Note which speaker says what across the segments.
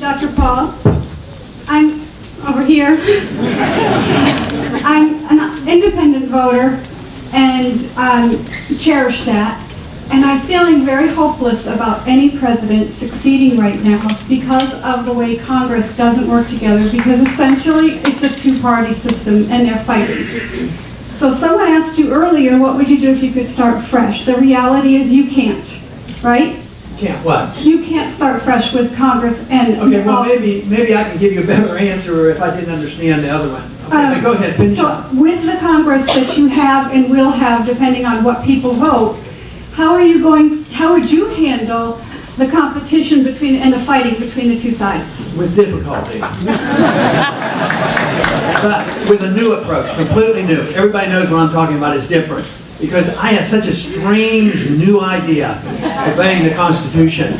Speaker 1: Dr. Paul, I'm over here. I'm an independent voter and cherish that. And I'm feeling very hopeless about any president succeeding right now because of the way Congress doesn't work together, because essentially it's a two-party system and they're fighting. So someone asked you earlier, what would you do if you could start fresh? The reality is you can't, right?
Speaker 2: Can't what?
Speaker 1: You can't start fresh with Congress and...
Speaker 2: Okay, well maybe I can give you a better answer if I didn't understand the other one. Okay, go ahead, finish
Speaker 1: so
Speaker 2: up.
Speaker 1: With the Congress that you have and will have, depending on what people vote, how would you handle the competition between and the fighting between the two sides?
Speaker 2: With difficulty. But with a new approach, completely new. Everybody knows what I'm talking about is different. Because I have such a strange new idea. It's obeying the Constitution. I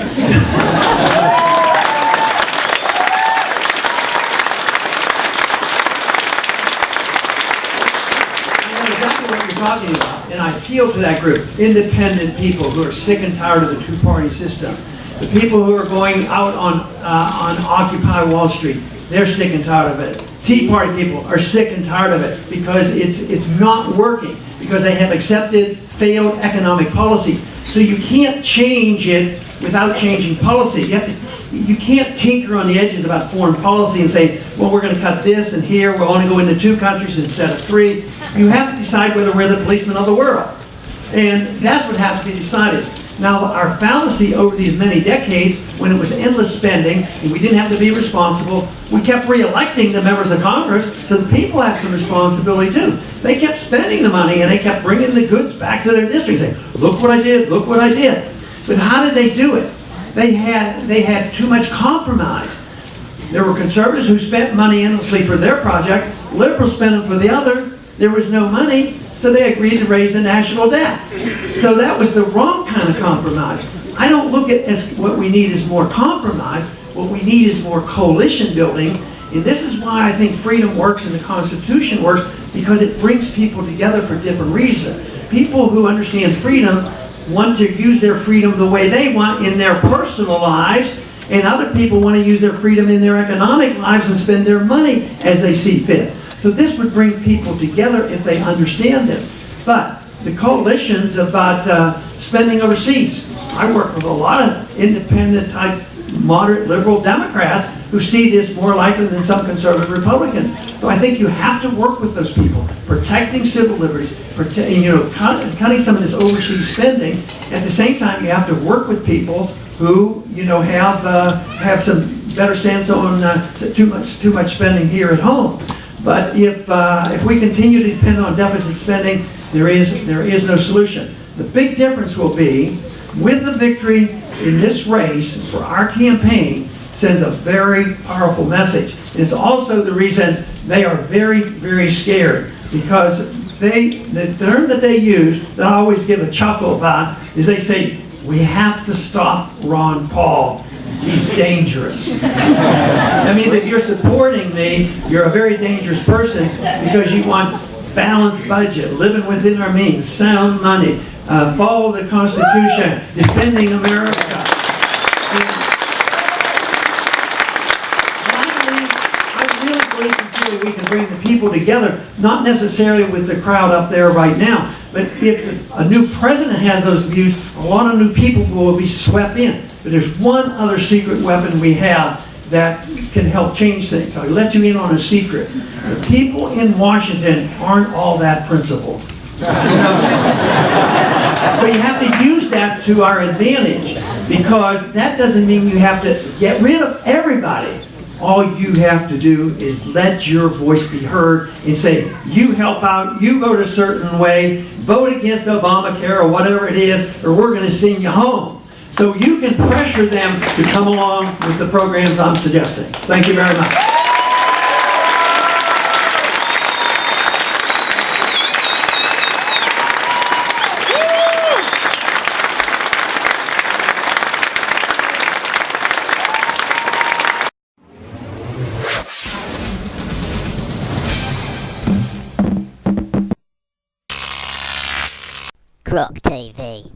Speaker 2: know exactly what you're talking about, and I appeal to that group. Independent people who are sick and tired of the two-party system. The people who are going out on Occupy Wall Street, they're sick and tired of it. Tea Party people are sick and tired of it because it's not working, because they have accepted failed economic policy. So you can't change it without changing policy. You can't tinker on the edges about foreign policy and say, well, we're going to cut this and here, we'll only go into 2 countries instead of 3. You have to decide whether we're the policemen of the world. And that's what has to be decided. Now, our fallacy over these many decades, when it was endless spending, and we didn't have to be responsible, we kept re-electing the members of Congress, so the people have some responsibility too. They kept spending the money, and they kept bringing the goods back to their districts, saying, look what I did, look what I did. But how did they do it? They had too much compromise. There were conservatives who spent money endlessly for their project, liberals spent it for the other, there was no money, so they agreed to raise the national debt. So that was the wrong kind of compromise. I don't look at as what we need is more compromise. What we need is more coalition building. And this is why I think freedom works and the Constitution works, because it brings people together for different reasons. People who understand freedom want to use their freedom the way they want in their personal lives, and other people want to use their freedom in their economic lives and spend their money as they see fit. So this would bring people together if they understand this. But the coalitions about spending overseas, I work with a lot of independent type, moderate liberal Democrats who see this more likely than some conservative Republicans. So I think you have to work with those people, protecting civil liberties, cutting some of this overseas spending. At the same time, you have to work with people who have some better sense on too much spending here at home. But if we continue to depend on deficit spending, there is no solution. The big difference will be, with the victory in this race for our campaign, sends a very powerful message. It's also the reason they are very, very scared, because the term that they use that I always give a chuckle about is they say, we have to stop Ron Paul. He's dangerous. That means if you're supporting me, you're a very dangerous person, because you want balanced budget, living within our means, sound money, follow the Constitution, defending America. I really believe sincerely we can bring the people together, not necessarily with the crowd up there right now, but if a new president has those views, a lot of new people will be swept in. But there's one other secret weapon we have that can help change things. I'll let you in on a secret. The people in Washington aren't all that principled. So you have to use that to our advantage, because that doesn't mean you have to get rid of everybody. All you have to do is let your voice be heard and say, you help out, you vote a certain way, vote against Obamacare or whatever it is, or we're going to send you home. So you can pressure them to come along with the programs I'm suggesting. Thank you very much.
Speaker 3: Croc TV.